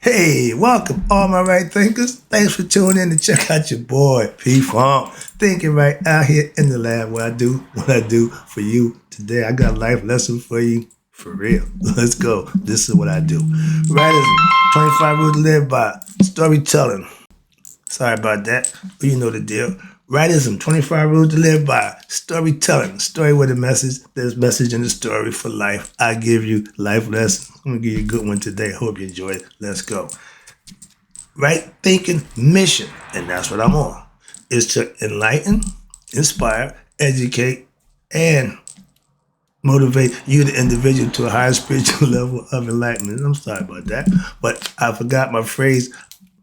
Hey, welcome all my right thinkers. Thanks for tuning in to check out your boy P Funk. Thinking right out here in the lab where I do what I do for you today. I got a life lesson for you for real. Let's go. This is what I do. Writism, 25 rules to live by. Storytelling. Sorry about that, but you know the deal. Writism, 25 rules to live by. Storytelling, story with a message. There's message in the story for life. I give you life lessons. I'm going to give you a good one today. Hope you enjoy it. Let's go. Right thinking mission, and that's what I'm on, is to enlighten, inspire, educate, and motivate you, the individual, to a higher spiritual level of enlightenment. I'm sorry about that, but I forgot my phrase.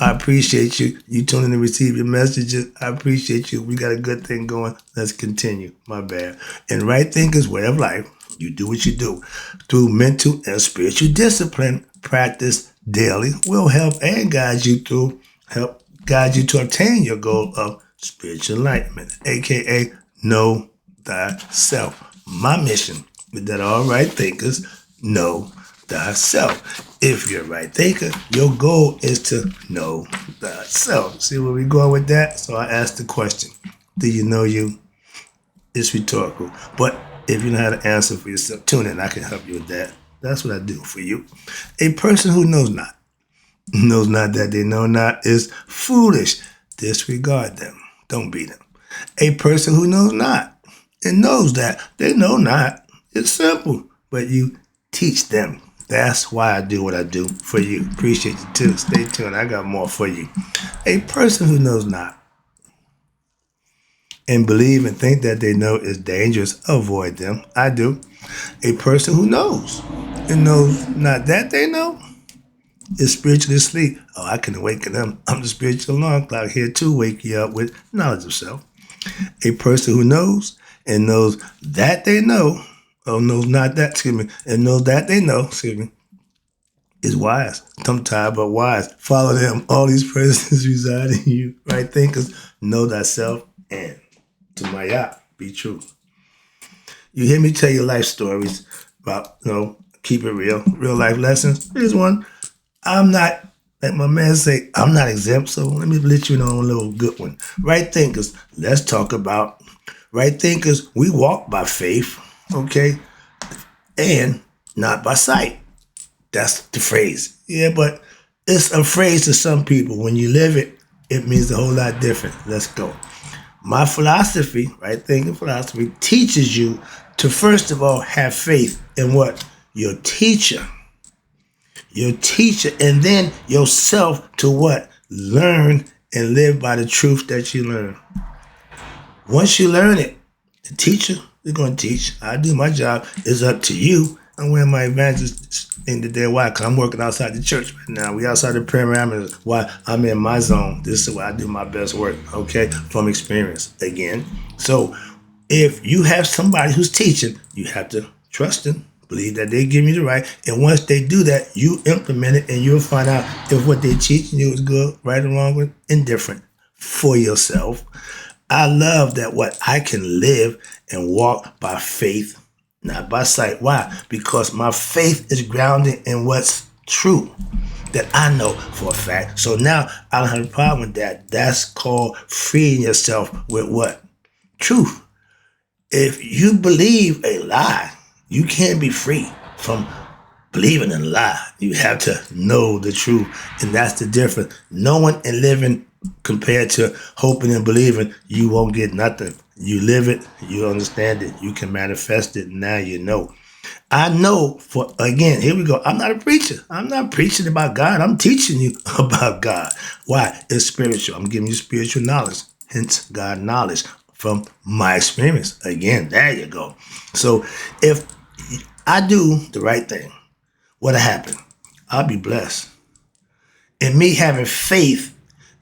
I appreciate you. You tune in to receive your messages. I appreciate you. We got a good thing going. Let's continue. My bad. In Right Thinkers Way of Life, you do what you do. Through mental and spiritual discipline, practice daily will help and guide you to obtain your goal of spiritual enlightenment, aka know thyself. My mission is that all right thinkers know thyself. If you're a right thinker, your goal is to know thyself. See where we going with that? So I asked the question, do you know you? It's rhetorical. But if you know how to answer for yourself, tune in. I can help you with that. That's what I do for you. A person who knows not that they know not, is foolish. Disregard them. Don't be them. A person who knows not and knows that they know not, it's simple, but you teach them. That's why I do what I do for you. Appreciate you too. Stay tuned. I got more for you. A person who knows not and believe and think that they know is dangerous, avoid them. I do. A person who knows and knows not that they know is spiritually asleep. Oh, I can awaken them. I'm the spiritual alarm clock here to wake you up with knowledge of self. A person who knows and knows that they know, or knows not that, and knows that they know, is wise. Tongue tied, but wise. Follow them. All these persons reside in you. Right thinkers, know thyself, and to my yacht, be true. You hear me tell you life stories about, keep it real life lessons. Here's one. I'm not, like my man say, I'm not exempt, so let me let you know a little good one. Right thinkers, let's talk about right thinkers. We walk by faith, okay, and not by sight. That's the phrase. Yeah, but it's a phrase to some people. When you live it, it means a whole lot different. Let's go. My philosophy, right thinking philosophy, teaches you to first of all have faith in what? Your teacher. Your teacher, and then yourself to what? Learn and live by the truth that you learn. Once you learn it, the teacher is going to teach. I do my job. It's up to you. I'm wearing my evangelist in the day. Why? Because I'm working outside the church right now. We outside the parameters. Why? I'm in my zone. This is where I do my best work, okay? From experience, again. So if you have somebody who's teaching, you have to trust them, believe that they give you the right. And once they do that, you implement it and you'll find out if what they're teaching you is good, right or wrong, or indifferent for yourself. I love that what I can live and walk by faith, not by sight. Why? Because my faith is grounded in what's true that I know for a fact. So now I don't have a problem with that. That's called freeing yourself with what? Truth. If you believe a lie, you can't be free from believing in a lie. You have to know the truth. And that's the difference. Knowing and living compared to hoping and believing, you won't get nothing. You live it, you understand it, you can manifest it, now you know. I know again, here we go. I'm not a preacher. I'm not preaching about God. I'm teaching you about God. Why? It's spiritual. I'm giving you spiritual knowledge, hence God knowledge from my experience. Again, there you go. So if I do the right thing, what'll happen? I'll be blessed. And me having faith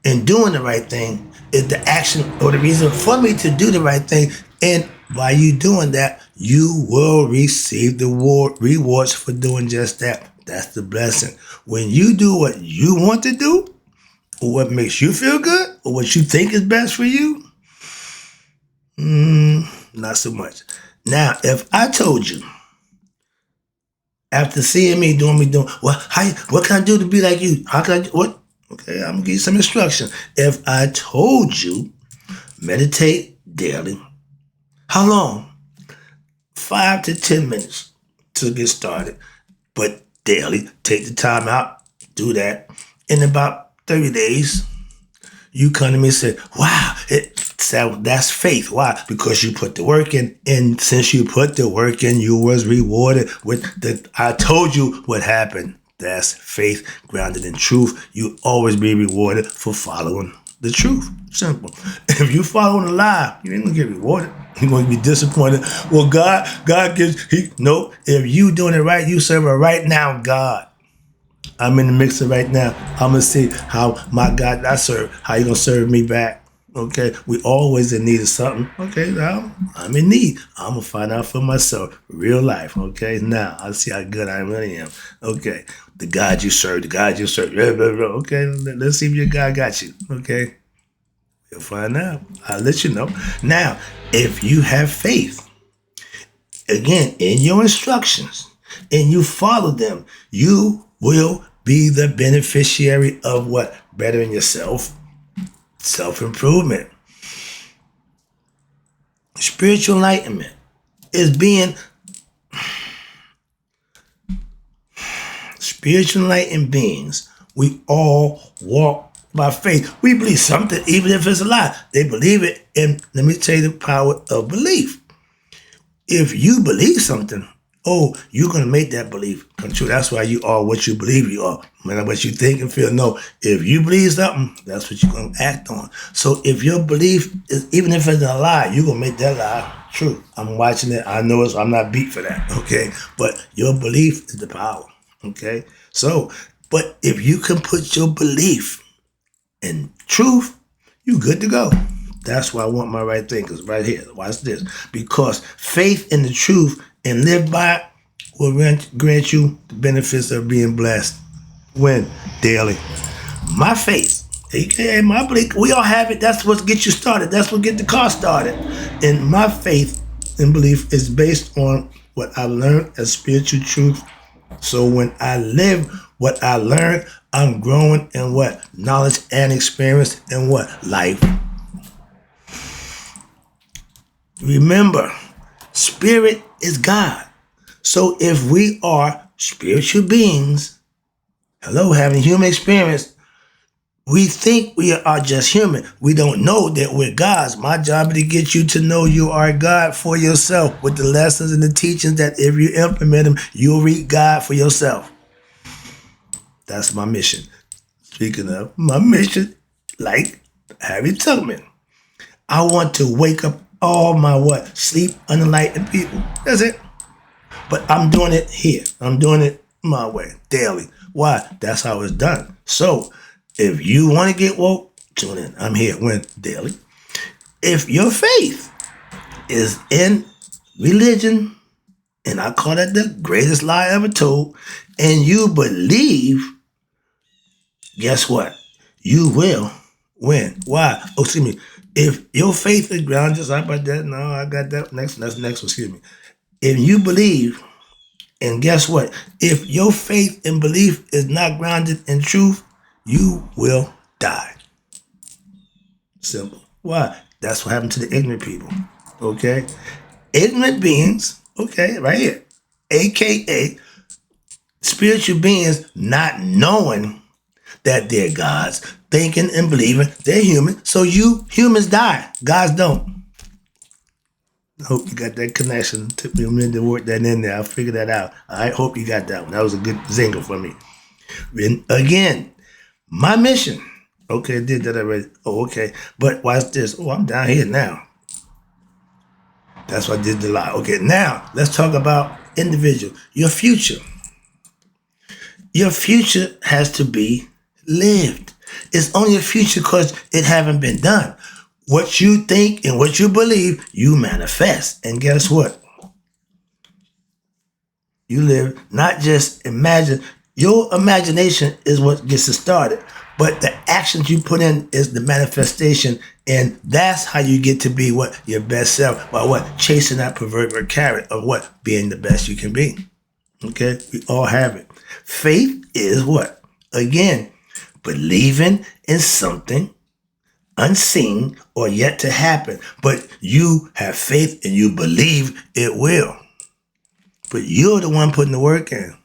in doing the right thing is the action or the reason for me to do the right thing. And by you doing that, you will receive the rewards for doing just that. That's the blessing. When you do what you want to do, or what makes you feel good, or what you think is best for you, not so much. Now, if I told you, After seeing me doing, well, what can I do to be like you? How can I do what? Okay, I'm gonna give you some instruction. If I told you meditate daily, how long? 5 to 10 minutes to get started. But daily, take the time out, do that. In about 30 days, you come to me and say, wow, that's faith. Why? Because you put the work in. And since you put the work in, you was rewarded with I told you what happened. That's faith grounded in truth. You always be rewarded for following the truth. Simple. If you following a lie, you ain't gonna get rewarded. You're gonna be disappointed. Well, God gives, nope. If you doing it right, you serve a right now God. I'm in the mixer right now. I'm gonna see how my God I serve, how you gonna serve me back. Okay, we always in need of something. Okay, now I'm in need. I'm gonna find out for myself. Real life. Okay, now I see how good I really am. Okay, the God you serve, Okay, let's see if your God got you. Okay, you'll find out. I'll let you know. Now, if you have faith, again, in your instructions, and you follow them, you will be the beneficiary of what? Bettering yourself, self-improvement. Spiritual enlightenment is being spiritual enlightened beings. We all walk by faith. We believe something, even if it's a lie. They believe it, and let me tell you the power of belief. If you believe something, you're going to make that belief come true. That's why you are what you believe you are. No matter what you think and feel. No, if you believe something, that's what you're going to act on. So if your belief is, even if it's a lie, you're going to make that lie true. I'm watching it. I know I'm not beat for that. Okay. But your belief is the power. Okay. So, but if you can put your belief in truth, you're good to go. That's why I want my right thinkers right here. Watch this. Because faith in the truth and live by it will grant you the benefits of being blessed. When? Daily. My faith, aka my belief, we all have it. That's what gets you started. That's what gets the car started. And my faith and belief is based on what I learned as spiritual truth. So when I live what I learned, I'm growing in what? Knowledge and experience in what? Life. Remember, spirit is God. So if we are spiritual beings, having human experience, we think we are just human. We don't know that we're gods. My job is to get you to know you are God for yourself with the lessons and the teachings that if you implement them, you'll reach God for yourself. That's my mission. Speaking of my mission, like Harry Tubman, I want to wake up all my sleep unenlightened people. That's it. But I'm doing it here. I'm doing it my way, daily. Why? That's how it's done. So if you want to get woke, tune in. I'm here when? Daily. If your faith is in religion, and I call that the greatest lie ever told, and you believe, guess what? You will win. Why? Excuse me. If your faith is grounded, just like that, no, I got that next. That's next one, excuse me. If you believe, and guess what? If your faith and belief is not grounded in truth, you will die. Simple. Why? That's what happened to the ignorant people. Okay? Ignorant beings, okay, right here, AKA spiritual beings not knowing that they're gods, thinking and believing they're human. So you humans die. Gods don't. I hope you got that connection. Took me a minute to work that in there. I'll figure that out. I hope you got that one. That was a good zinger for me. And again, my mission. Okay, I did that already. Oh, okay. But watch this. Oh, I'm down here now. That's why I did the lie. Okay, now let's talk about individual. Your future. Your future has to be lived. It's only a future because it haven't been done. What you think and what you believe, you manifest. And guess what? You live, not just imagine. Your imagination is what gets it started. But the actions you put in is the manifestation. And that's how you get to be what? Your best self. By what? Chasing that proverbial carrot of what? Being the best you can be. Okay? We all have it. Faith is what? Again, believing in something unseen or yet to happen. But you have faith and you believe it will. But you're the one putting the work in.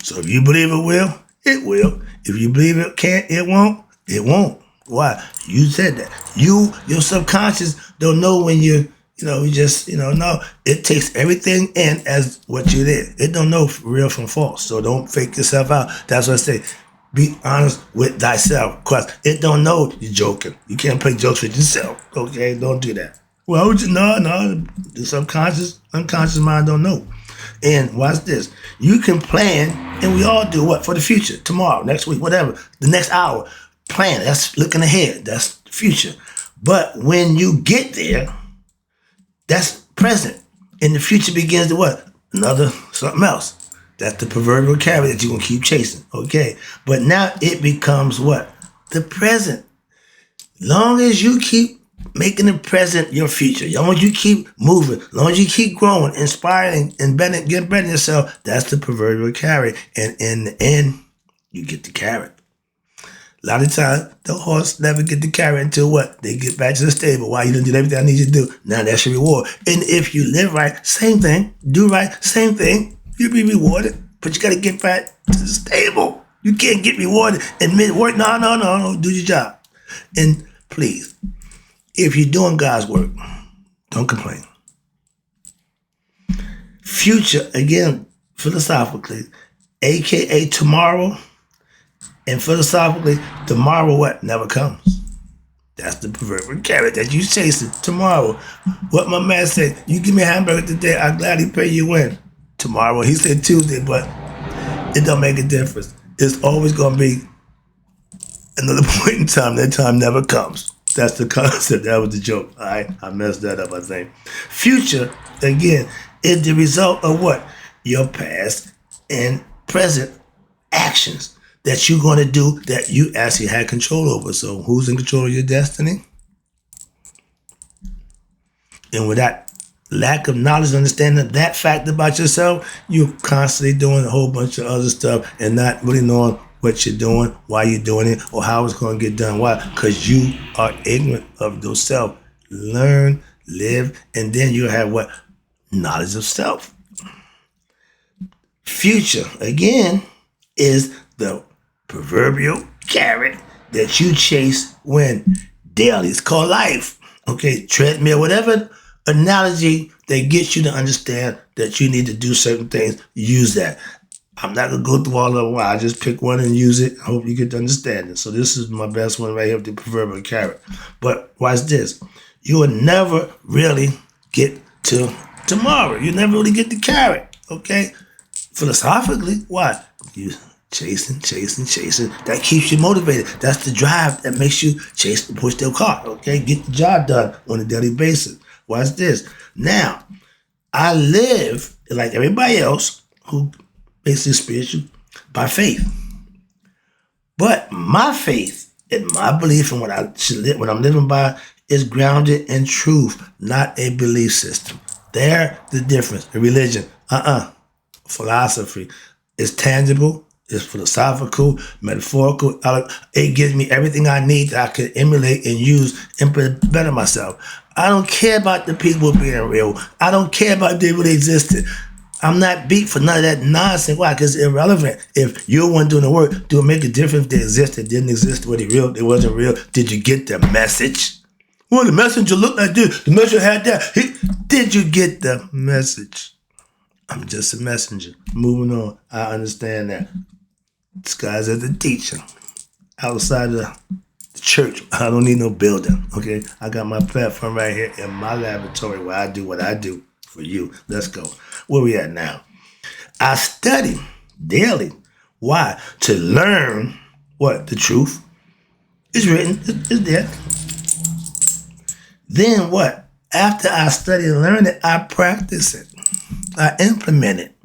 So if you believe it will, it will. If you believe it can't, it won't, it won't. Why? You said that. Your subconscious don't know when you just, no. It takes everything in as what you did. It don't know real from false. So don't fake yourself out. That's what I say. Be honest with thyself. Because it don't know you're joking. You can't play jokes with yourself. Okay? Don't do that. Well, no. The subconscious, unconscious mind don't know. And watch this. You can plan, and we all do what? For the future. Tomorrow, next week, whatever. The next hour. Plan. That's looking ahead. That's the future. But when you get there, that's present. And the future begins to what? Another something else. That's the proverbial carrot that you're going to keep chasing. Okay. But now it becomes what? The present. Long as you keep making the present your future, long as you keep moving, long as you keep growing, inspiring, and getting better yourself, that's the proverbial carrot. And in the end, you get the carrot. A lot of times, the horse never get the carrot until what? They get back to the stable. Why? You done did everything I need you to do. Now that's your reward. And if you live right, same thing. Do right, same thing. You'll be rewarded. But you got to get back to the stable. You can't get rewarded and mid-work. No. Do your job. And please, if you're doing God's work, don't complain. Future, again, philosophically, a.k.a. tomorrow, and philosophically, tomorrow what? Never comes. That's the proverbial carrot that you chasing. Tomorrow. What my man said, you give me a hamburger today, I'll gladly pay you when? Tomorrow. He said Tuesday, but it don't make a difference. It's always going to be another point in time. That time never comes. That's the concept. That was the joke. All right? I messed that up, I think. Future, again, is the result of what? Your past and present actions that you're going to do that you actually had control over. So who's in control of your destiny? And with that lack of knowledge, understanding that fact about yourself, you're constantly doing a whole bunch of other stuff and not really knowing what you're doing, why you're doing it, or how it's going to get done. Why? Because you are ignorant of yourself. Learn, live, and then you have what? Knowledge of self. Future, again, is the proverbial carrot that you chase when daily. It's called life. Okay, treadmill, whatever analogy that gets you to understand that you need to do certain things, use that. I'm not going to go through all of them. I just pick one and use it. I hope you get to understand it. So this is my best one right here with the proverbial carrot. But watch this. You will never really get to tomorrow. You never really get the carrot. Okay? Philosophically, what? You chasing. That keeps you motivated. That's the drive that makes you chase and push their car. Okay? Get the job done on a daily basis. Watch this. Now, I live like everybody else who basically spiritual by faith. But my faith and my belief in what I should live, what I'm living by, is grounded in truth, not a belief system. There, the difference. A religion, philosophy is tangible, it's philosophical, metaphorical. It gives me everything I need that I can emulate and use and better myself. I don't care about the people being real. I don't care about if they really existed. I'm not beat for none of that nonsense. Why? Because it's irrelevant. If you're the one doing the work, do it make a difference if they existed, didn't exist, were they real, they wasn't real? Did you get the message? Well, the messenger looked like this. The messenger had that. Did you get the message? I'm just a messenger. Moving on. I understand that. Disguised as a teacher. Outside of the church. I don't need no building. Okay? I got my platform right here in my laboratory where I do what I do for you. Let's go. Where we at now? I study daily. Why? To learn what? The truth. It's written. It's there. Then what? After I study and learn it, I practice it. I implement it.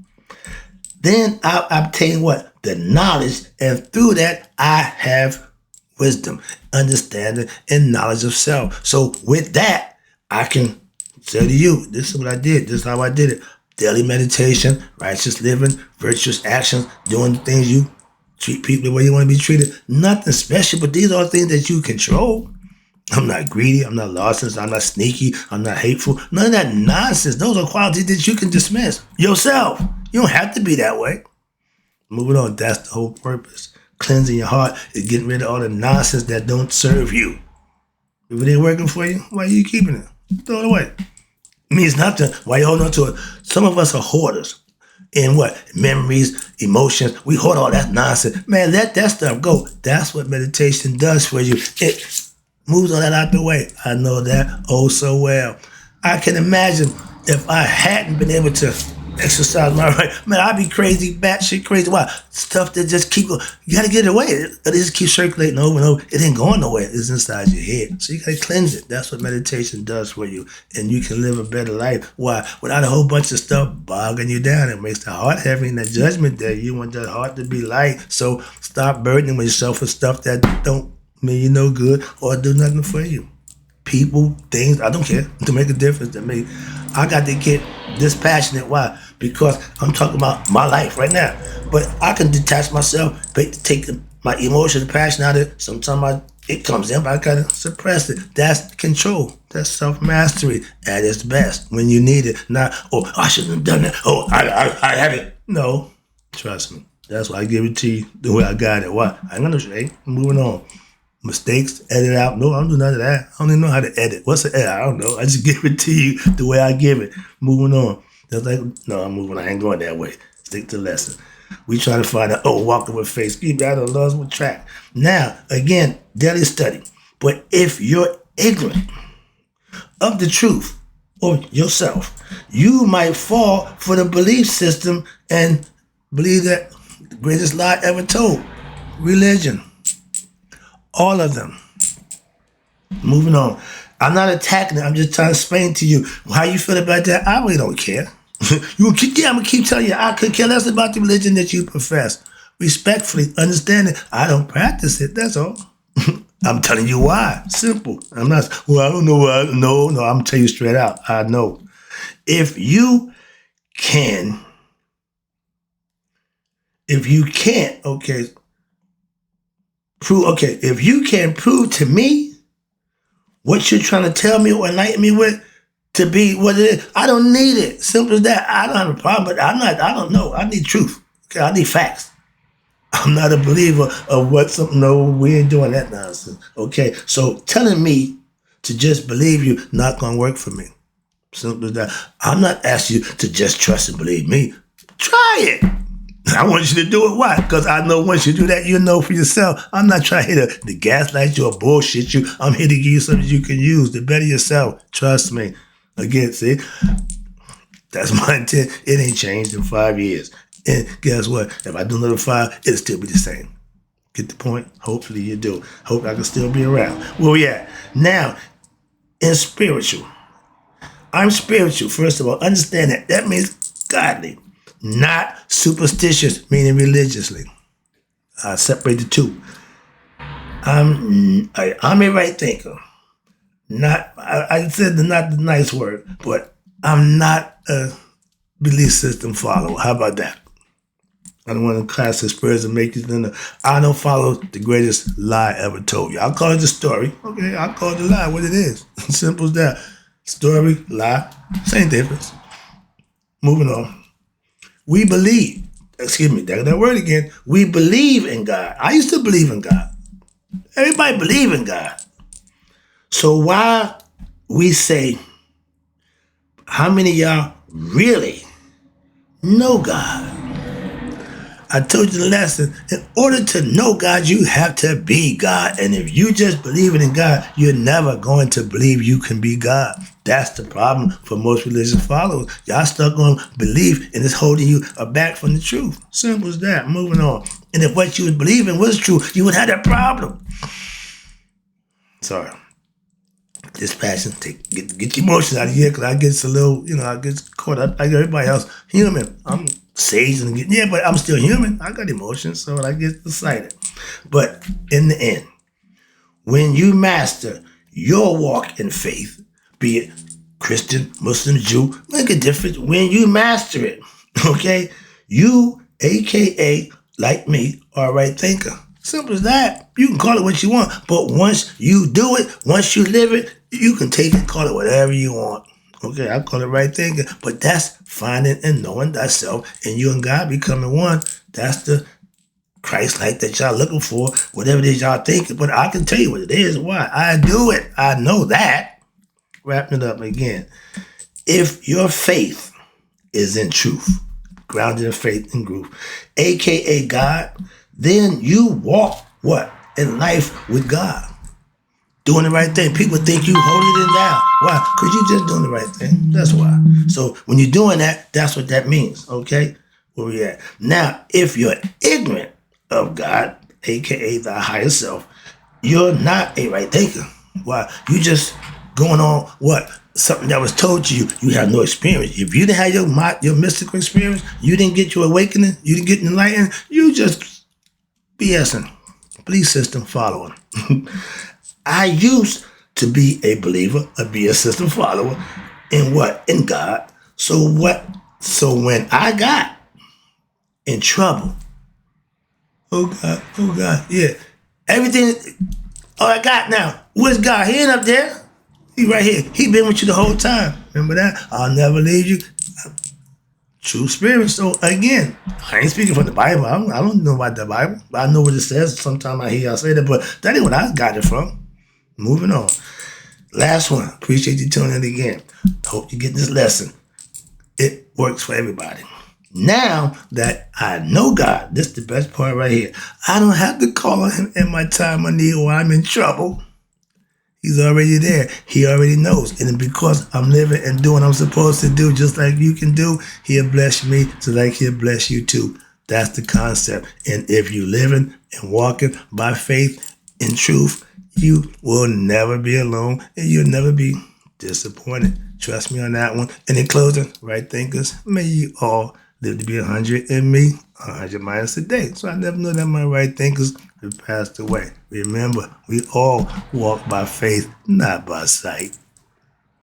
Then I obtain what? The knowledge. And through that, I have wisdom, understanding, and knowledge of self. So with that, I can say to you, this is what I did. This is how I did it. Daily meditation, righteous living, virtuous actions, doing things you treat people the way you want to be treated. Nothing special, but these are things that you control. I'm not greedy. I'm not licensed. I'm not sneaky. I'm not hateful. None of that nonsense. Those are qualities that you can dismiss yourself. You don't have to be that way. Moving on. That's the whole purpose. Cleansing your heart is getting rid of all the nonsense that don't serve you. If it ain't working for you, why are you keeping it? Throw it away. It means nothing. Why you holding on to it? Some of us are hoarders. In what? Memories, emotions. We hoard all that nonsense. Man, let that stuff go. That's what meditation does for you. It moves all that out the way. I know that oh so well. I can imagine if I hadn't been able to exercise my right, man, I'd be crazy, batshit crazy. Why? Stuff that just keep going. You gotta get it away. It just keeps circulating over and over. It ain't going nowhere. It's inside your head. So you gotta cleanse it. That's what meditation does for you. And you can live a better life. Why? Without a whole bunch of stuff bogging you down. It makes the heart heavy and the judgment there. You want that heart to be light. So stop burdening yourself with stuff that don't mean you no good or do nothing for you. People, things, I don't care, to make a difference to me. I got to get dispassionate. Why? Because I'm talking about my life right now. But I can detach myself, take my emotions, passion out of it. Sometimes it comes in, but I gotta suppress it. That's control. That's self-mastery at its best when you need it. Not, oh, I shouldn't have done that. Oh, I have it. No, trust me. That's why I give it to you the way I got it. Why? I ain't gonna say. Moving on. Mistakes, edit out. No, I don't do none of that. I don't even know how to edit. What's the edit? I don't know. I just give it to you the way I give it. Moving on. That's like, no, I'm moving. I ain't going that way. Stick to the lesson. We trying to find out, walking with faith. Keep that on laws with track. Now, again, daily study. But if you're ignorant of the truth or yourself, you might fall for the belief system and believe that the greatest lie ever told. Religion. All of them. Moving on. I'm not attacking it. I'm just trying to explain to you how you feel about that. I really don't care. I'm going to keep telling you, I could care less about the religion that you profess. Respectfully, understand it. I don't practice it. That's all. I'm telling you why. Simple. I'm not, I don't know why. No, I'm going to tell you straight out. I know. If you can't, okay, if you can prove to me what you're trying to tell me or enlighten me with to be what it is, I don't need it. Simple as that. I don't have a problem, but I don't know. I need truth. Okay, I need facts. I'm not a believer of what something, no, we ain't doing that nonsense. Okay, so telling me to just believe you not gonna work for me. Simple as that. I'm not asking you to just trust and believe me. Try it. I want you to do it. Why? Because I know once you do that, you'll know for yourself. I'm not trying to gaslight you or bullshit you. I'm here to give you something you can use to better yourself. Trust me. Again, see, that's my intent. It ain't changed in 5 years. And guess what? If I do another 5, it'll still be the same. Get the point? Hopefully you do. Hope I can still be around. Where we at? Now, in spiritual. I'm spiritual, first of all. Understand that. That means godly. Not superstitious, meaning religiously. I separate the two. I'm a right thinker. I said not the nice word, but I'm not a belief system follower. How about that? I don't want to class the spurs and make you I don't follow the greatest lie ever told you. I'll call it the story. Okay, I'll call it the lie what it is. Simple as that. Story, lie, same difference. Moving on. We believe, that word again, we believe in God. I used to believe in God. Everybody believe in God. So why we say, how many of y'all really know God? I told you the lesson. In order to know God, you have to be God. And if you just believe in God, you're never going to believe you can be God. That's the problem for most religious followers. Y'all stuck on belief and it's holding you back from the truth. Simple as that. Moving on. And if what you was believing was true, you would have that problem. Sorry. Dispassion, get the emotions out of here because I get a little, I get caught up like everybody else. Human. I'm sage and but I'm still human. I got emotions, so I get excited. But in the end, when you master your walk in faith, be it Christian, Muslim, Jew, make a difference when you master it. Okay? You, aka, like me, are a right thinker. Simple as that. You can call it what you want, but once you do it, once you live it, you can take it, call it whatever you want. Okay, I call it right thinking, but that's finding and knowing thyself, and you and God becoming one. That's the Christ-like that y'all looking for, whatever it is y'all thinking. But I can tell you what it is, why. I do it. I know that. Wrapping it up again. If your faith is in truth, grounded in faith and truth, aka God, then you walk what? In life with God. Doing the right thing. People think you holier than thou. Why? Because you just doing the right thing. That's why. So when you're doing that, that's what that means. Okay? Where we at? Now, if you're ignorant of God, aka the higher self, you're not a right thinker. Why? You just going on what? Something that was told to you. You have no experience. If you didn't have your mystical experience, you didn't get your awakening, you didn't get enlightened, you just BSing. Belief system following. I used to be a believer, a BS system follower in what? In God. So what? So when I got in trouble, oh God, yeah. Everything, I got now. Where's God? He ain't up there. He right here. He been with you the whole time. Remember that? I'll never leave you. True spirit. So again, I ain't speaking from the Bible. I don't know about the Bible. I know what it says. Sometimes I hear y'all say that, but that ain't what I got it from. Moving on. Last one. Appreciate you tuning in again. Hope you get this lesson. It works for everybody. Now that I know God, this is the best part right here. I don't have to call on him in my time of need or I'm in trouble. He's already there. He already knows. And because I'm living and doing what I'm supposed to do, just like you can do, he'll bless me so like he'll bless you too. That's the concept. And if you're living and walking by faith in truth, you will never be alone and you'll never be disappointed. Trust me on that one. And in closing, right thinkers, may you all live to be 100 and me 100 minus a day. So I never know that my right thinkers have passed away. Remember, we all walk by faith, not by sight.